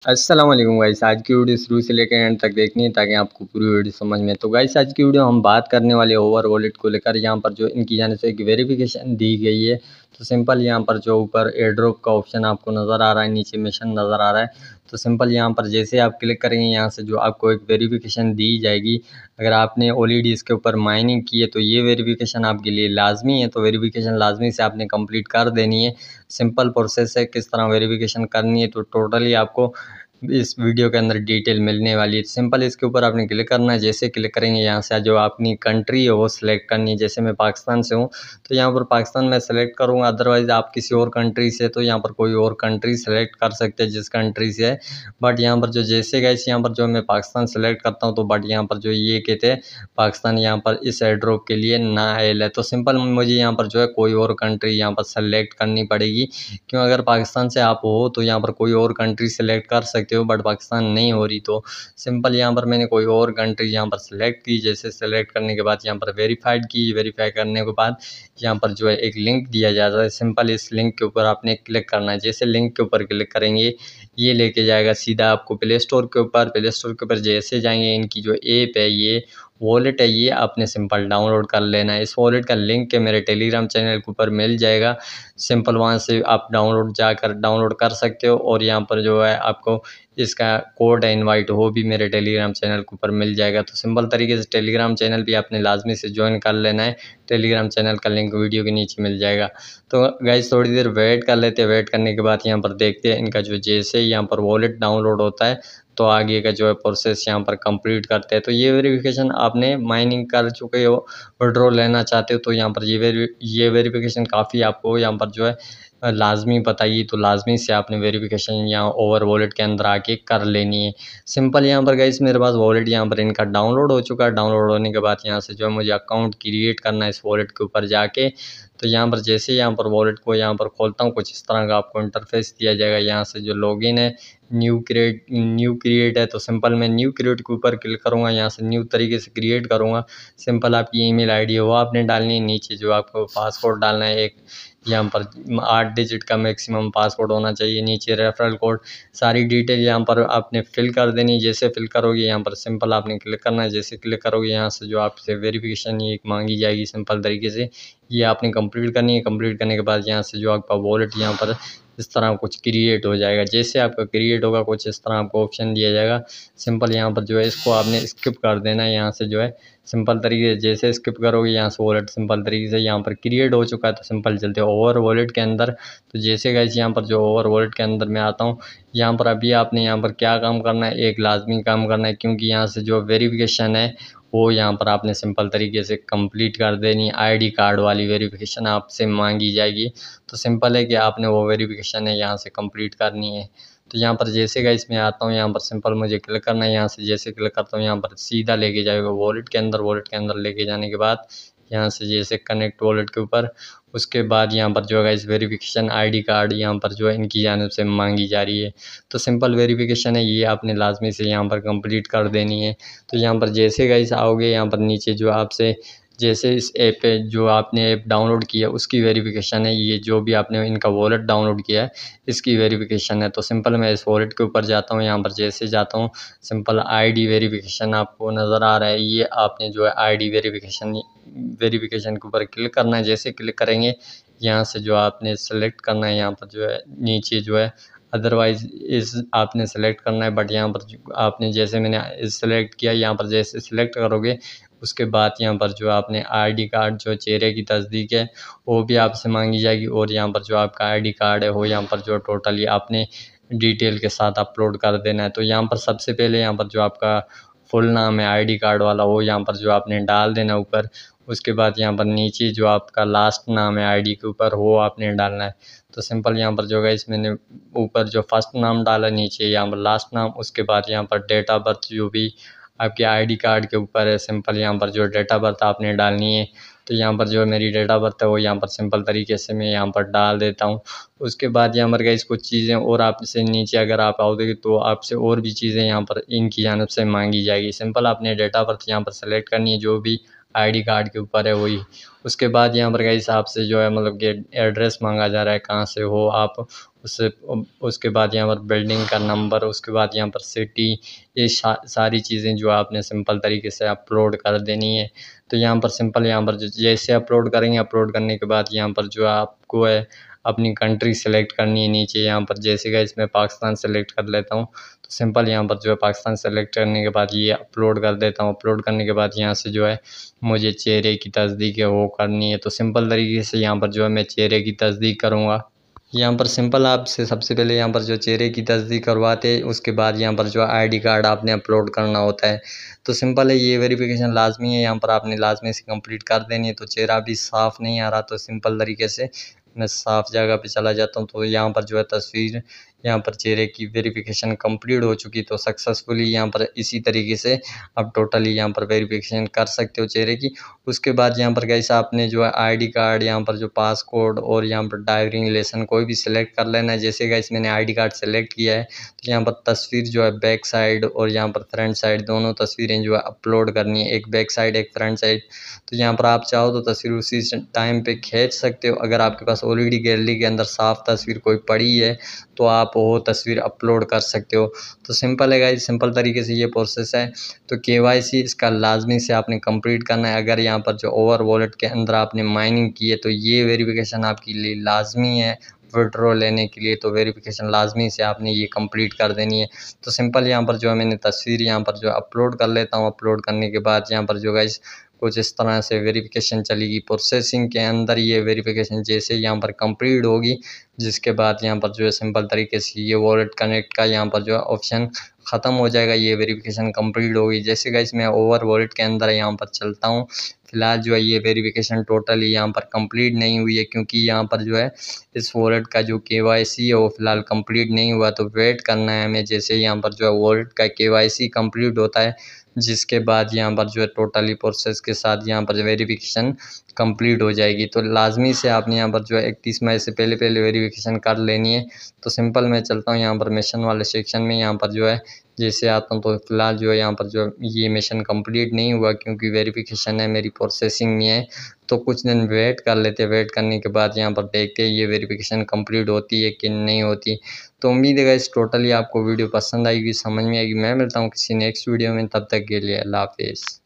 अस्सलाम वालेकुम गाइस। आज की वीडियो शुरू से लेकर एंड तक देखनी है ताकि आपको पूरी वीडियो समझ में। तो गाइस आज की वीडियो हम बात करने वाले ओवर वॉलेट को लेकर। यहाँ पर जो इनकी जाने से एक वेरिफिकेशन दी गई है। तो सिंपल यहाँ पर जो ऊपर एयर ड्रॉप का ऑप्शन आपको नज़र आ रहा है, नीचे मिशन नज़र आ रहा है। तो सिंपल यहाँ पर जैसे आप क्लिक करेंगे यहाँ से जो आपको एक वेरिफिकेशन दी जाएगी। अगर आपने ऑलरेडी इसके ऊपर माइनिंग की है तो ये वेरिफिकेशन आपके लिए लाजमी है। तो वेरिफिकेशन लाजमी से आपने कंप्लीट कर देनी है। सिंपल प्रोसेस है किस तरह वेरिफिकेशन करनी है, तो टोटली आपको इस वीडियो के अंदर डिटेल मिलने वाली है। सिंपल इसके ऊपर आपने क्लिक करना है। जैसे क्लिक करेंगे यहाँ से जो अपनी कंट्री है वो सिलेक्ट करनी है। जैसे मैं पाकिस्तान से हूँ तो यहाँ पर पाकिस्तान में सेलेक्ट करूँगा। अदरवाइज़ आप किसी और कंट्री से तो यहाँ पर कोई और कंट्री सेलेक्ट कर सकते हैं जिस कंट्री से है। बट यहाँ पर जो जैसे गाइस यहाँ पर जो मैं पाकिस्तान सेलेक्ट करता हूँ तो बट यहाँ पर जो ये कहते हैं पाकिस्तान यहाँ पर इस एयर ड्रॉप के लिए ना आयल है। तो सिंपल मुझे यहाँ पर जो है कोई और कंट्री यहाँ पर सेलेक्ट करनी पड़ेगी। क्यों, अगर पाकिस्तान से आप हो तो यहाँ पर कोई और कंट्री सेलेक्ट कर सकते हो, बट पाकिस्तान नहीं हो रही तो सिंपल यहाँ पर मैंने कोई और कंट्री यहाँ पर सेलेक्ट की। जैसे सेलेक्ट करने के बाद यहाँ पर वेरीफाइड की। वेरीफाई करने के बाद यहाँ पर जो है एक लिंक दिया जाता है। सिंपल इस लिंक के ऊपर आपने क्लिक करना है। जैसे लिंक के ऊपर क्लिक करेंगे ये लेके जाएगा सीधा आपको प्ले स्टोर के ऊपर। प्ले स्टोर के ऊपर जैसे जाएंगे इनकी जो ऐप है, ये वॉलेट है, ये आपने सिंपल डाउनलोड कर लेना है। इस वॉलेट का लिंक है मेरे टेलीग्राम चैनल के ऊपर मिल जाएगा। सिंपल वहाँ से आप डाउनलोड कर सकते हो। और यहाँ पर जो है आपको इसका कोड है इनवाइट, वो भी मेरे टेलीग्राम चैनल के ऊपर मिल जाएगा। तो सिंपल तरीके से टेलीग्राम चैनल भी आपने लाजमी से ज्वाइन कर लेना है। टेलीग्राम चैनल का लिंक वीडियो के नीचे मिल जाएगा। तो गाइस थोड़ी देर वेट कर लेते हैं। वेट करने के बाद यहाँ पर देखते हैं इनका जो जैसे यहाँ पर वॉलेट डाउनलोड होता है तो आगे का जो है प्रोसेस यहाँ पर कंप्लीट करते हैं। तो ये वेरिफिकेशन आपने माइनिंग कर चुके हो, विड्रॉ लेना चाहते हो तो यहाँ पर ये वेरिफिकेशन काफ़ी आपको यहाँ पर जो है लाजमी बताइए। तो लाजमी से आपने वेरिफिकेशन यहाँ ओवर वॉलेट के अंदर आके कर लेनी है। सिंपल यहाँ पर गाइस मेरे पास वॉलेट यहाँ पर इनका डाउनलोड हो चुका है। डाउनलोड होने के बाद यहाँ से जो है मुझे अकाउंट क्रिएट करना है इस वॉलेट के ऊपर जाके। तो यहाँ पर जैसे यहाँ पर वॉलेट को यहाँ पर खोलता हूँ कुछ इस तरह का आपको इंटरफेस दिया जाएगा। यहाँ से जो लॉगिन है न्यू क्रिएट है। तो सिंपल मैं न्यू क्रिएट के ऊपर क्लिक करूँगा। यहाँ से न्यू तरीके से क्रिएट करूँगा। सिंपल आपकी ईमेल आईडी है वो आपने डालनी है। नीचे जो आपको पासवर्ड डालना है एक, यहाँ पर 8 डिजिट का मैक्सिमम पासवर्ड होना चाहिए। नीचे रेफरल कोड, सारी डिटेल यहाँ पर आपने फिल कर देनी। जैसे फिल करोगे यहाँ पर सिंपल आपने क्लिक करना है। जैसे क्लिक करोगे यहाँ से जो आपसे वेरिफिकेशन ये एक मांगी जाएगी सिंपल तरीके से, ये आपने कंप्लीट करनी है। कंप्लीट करने के बाद यहाँ से जो आपका वॉलेट यहाँ पर इस तरह कुछ क्रिएट हो जाएगा। जैसे आपका क्रिएट होगा कुछ इस तरह आपको ऑप्शन दिया जाएगा। सिंपल यहाँ पर जो है इसको आपने स्किप कर देना है। यहाँ से जो है सिंपल तरीके से जैसे स्किप करोगे यहाँ से वॉलेट सिंपल तरीके से यहाँ पर क्रिएट हो चुका है। तो सिंपल चलते हैं ओवर वॉलेट के अंदर। तो जैसे गाइस यहाँ पर जो ओवर वॉलेट के अंदर मैं आता हूँ, यहाँ पर अभी आपने यहाँ पर क्या काम करना है, एक लाजमी काम करना है। क्योंकि यहाँ से जो वेरिफिकेशन है वो यहाँ पर आपने सिंपल तरीके से कंप्लीट कर देनी। आईडी कार्ड वाली वेरिफिकेशन आपसे मांगी जाएगी। तो सिंपल है कि आपने वो वेरिफिकेशन है यहाँ से कंप्लीट करनी है। तो यहाँ पर जैसे गाइस मैं आता हूँ यहाँ पर सिंपल मुझे क्लिक करना है। यहाँ से जैसे क्लिक करता हूँ यहाँ पर सीधा लेके जाएगा वॉलेट के अंदर। वॉलेट के अंदर लेके जाने के बाद यहाँ से जैसे कनेक्ट वॉलेट के ऊपर, उसके बाद यहाँ पर जो है इस वेरिफिकेशन आईडी कार्ड यहाँ पर जो है इनकी जानिब से मांगी जा रही है। तो सिंपल वेरिफिकेशन है ये आपने लाजमी से यहाँ पर कंप्लीट कर देनी है। तो यहाँ पर जैसे गाइस आओगे यहाँ पर नीचे जो आपसे जैसे इस ऐप पे जो आपने ऐप डाउनलोड किया है उसकी वेरिफिकेशन है। ये जो भी आपने इनका वॉलेट डाउनलोड किया है इसकी वेरिफिकेशन है। तो सिंपल मैं इस वॉलेट के ऊपर जाता हूँ। यहाँ पर जैसे जाता हूँ सिंपल आईडी वेरिफिकेशन आपको नज़र आ रहा है, ये आपने जो है आईडी वेरिफिकेशन के ऊपर क्लिक करना है। जैसे क्लिक करेंगे यहाँ से जो आपने सेलेक्ट करना है, यहाँ पर जो है नीचे जो है अदरवाइज़ इस आपने सेलेक्ट करना है। बट यहाँ पर आपने जैसे मैंने इस सेलेक्ट किया, यहाँ पर जैसे सेलेक्ट करोगे उसके बाद यहाँ पर जो आपने आईडी कार्ड जो चेहरे की तस्दीक है वो भी आपसे मांगी जाएगी। और यहाँ पर जो आपका आईडी कार्ड है वो यहाँ पर जो टोटली आपने डिटेल के साथ अपलोड कर देना है। तो यहाँ पर सबसे पहले यहाँ पर जो आपका फुल नाम है आईडी कार्ड वाला वो यहाँ पर जो आपने डाल देना ऊपर। उसके बाद यहाँ पर नीचे जो आपका लास्ट नाम है आईडी के ऊपर वो आपने डालना है। तो सिंपल यहाँ पर जो है इस मैंने ऊपर जो फर्स्ट नाम डाला, नीचे यहाँ पर लास्ट नाम, उसके बाद यहाँ पर डेट ऑफ बर्थ जो भी आपके आईडी कार्ड के ऊपर है सिंपल यहाँ पर जो डेट ऑफ बर्थ आपने डालनी है। तो यहाँ पर जो मेरी डेट ऑफ बर्थ है वो यहाँ पर सिंपल तरीके से मैं यहाँ पर डाल देता हूँ। उसके बाद यहाँ पर गाइस कुछ चीज़ें और आपसे नीचे अगर आप आओगे तो आपसे और भी चीज़ें यहाँ पर इनकी जानिब से मांगी जाएगी। सिंपल आपने डेट ऑफ बर्थ यहाँ पर सेलेक्ट करनी है, जो भी आईडी कार्ड के ऊपर है वही। उसके बाद यहाँ पर गाइस आपसे जो है मतलब कि एड्रेस मांगा जा रहा है, कहाँ से हो आप, उससे उसके बाद यहाँ पर बिल्डिंग का नंबर, उसके बाद यहाँ पर सिटी, ये सारी चीज़ें जो आपने सिंपल तरीके से अपलोड कर देनी है। तो यहाँ पर सिंपल यहाँ पर जैसे अपलोड करेंगे, अपलोड करने के बाद यहाँ पर जो आपको है अपनी कंट्री सेलेक्ट करनी है नीचे यहाँ पर। जैसे गाइस मैं पाकिस्तान सेलेक्ट कर लेता हूँ, तो सिंपल यहाँ पर जो है पाकिस्तान सेलेक्ट करने के बाद ये अपलोड कर देता हूँ। अपलोड करने के बाद यहाँ से जो है मुझे चेहरे की तस्दीक है वो करनी है। तो सिंपल तरीके से यहाँ पर जो है मैं चेहरे की तस्दीक करूँगा। यहाँ पर सिंपल आपसे सबसे पहले यहाँ पर जो चेहरे की तस्दीक करवाते हैं, उसके बाद यहाँ पर जो आईडी कार्ड आपने अपलोड करना होता है। तो सिंपल है, ये वेरिफिकेशन लाजमी है, यहाँ पर आपने लाजमी से कंप्लीट कर देनी है। तो चेहरा भी साफ़ नहीं आ रहा, तो सिंपल तरीके से मैं साफ़ जगह पे चला जाता हूँ। तो यहाँ पर जो है तस्वीर, यहाँ पर चेहरे की वेरिफिकेशन कंप्लीट हो चुकी। तो सक्सेसफुली यहाँ पर इसी तरीके से आप टोटली यहाँ पर वेरिफिकेशन कर सकते हो चेहरे की। उसके बाद यहाँ पर गाइस आपने जो है आईडी कार्ड, यहाँ पर जो पासपोर्ट और यहाँ पर ड्राइविंग लाइसेंस कोई भी सिलेक्ट कर लेना है। जैसे गाइस मैंने आईडी कार्ड सेलेक्ट किया है, तो यहाँ पर तस्वीर जो है बैक साइड और यहाँ पर फ्रंट साइड दोनों तस्वीरें जो है अपलोड करनी है, एक बैक साइड एक फ्रंट साइड। तो यहाँ पर आप चाहो तो तस्वीर उसी टाइम पे खींच सकते हो। अगर आपके पास ऑलरेडी गैलरी के अंदर साफ़ तस्वीर कोई पड़ी है तो आप वो तस्वीर अपलोड कर सकते हो। तो सिंपल है गाइस, सिंपल तरीके से ये प्रोसेस है। तो केवाईसी इसका लाजमी से आपने कंप्लीट करना है। अगर यहाँ पर जो ओवर वॉलेट के अंदर आपने माइनिंग की है तो ये वेरिफिकेशन आपके लिए लाजमी है विड्रॉ लेने के लिए। तो वेरिफिकेशन लाजमी से आपने ये कंप्लीट कर देनी है। तो सिंपल यहाँ पर जो है मैंने तस्वीर यहाँ पर जो अपलोड कर लेता हूँ। अपलोड करने के बाद यहाँ पर जो गाइस कुछ इस तरह से वेरिफिकेशन चलेगी प्रोसेसिंग के अंदर। ये वेरिफिकेशन जैसे यहाँ पर कंप्लीट होगी, जिसके बाद यहाँ पर जो है सिंपल तरीके से ये वॉलेट कनेक्ट का यहाँ पर जो है ऑप्शन ख़त्म हो जाएगा। ये वेरिफिकेशन कंप्लीट होगी। जैसे गाइस मैं ओवर वॉलेट के अंदर यहाँ पर चलता हूँ, फिलहाल जो है ये वेरिफिकेशन टोटली यहाँ पर कंप्लीट नहीं हुई है, क्योंकि यहाँ पर जो है इस वॉलेट का जो केवाईसी है वो फिलहाल कंप्लीट नहीं हुआ। तो वेट करना है हमें। जैसे यहाँ पर जो है वॉलेट का केवाईसी कंप्लीट होता है, जिसके बाद यहाँ पर जो है टोटली प्रोसेस के साथ यहाँ पर वेरिफिकेशन कंप्लीट हो जाएगी। तो लाजमी से आपने यहाँ पर जो है 31 मई से पहले पहले वेरिफिकेशन कर लेनी है। तो सिंपल मैं चलता हूँ यहाँ पर मिशन वाले सेक्शन में। यहाँ पर जो है जैसे आता हूँ तो फिलहाल जो है यहाँ पर जो ये मिशन कंप्लीट नहीं हुआ, क्योंकि वेरिफिकेशन है मेरी प्रोसेसिंग में है। तो कुछ दिन वेट कर लेते हैं। वेट करने के बाद यहाँ पर देखते हैं ये वेरिफिकेशन कंप्लीट होती है कि नहीं होती। तो उम्मीद है गाइस टोटली आपको वीडियो पसंद आएगी, समझ में आएगी। मैं मिलता हूँ किसी नेक्स्ट वीडियो में, तब तक के लिए अल्लाह हाफिज़।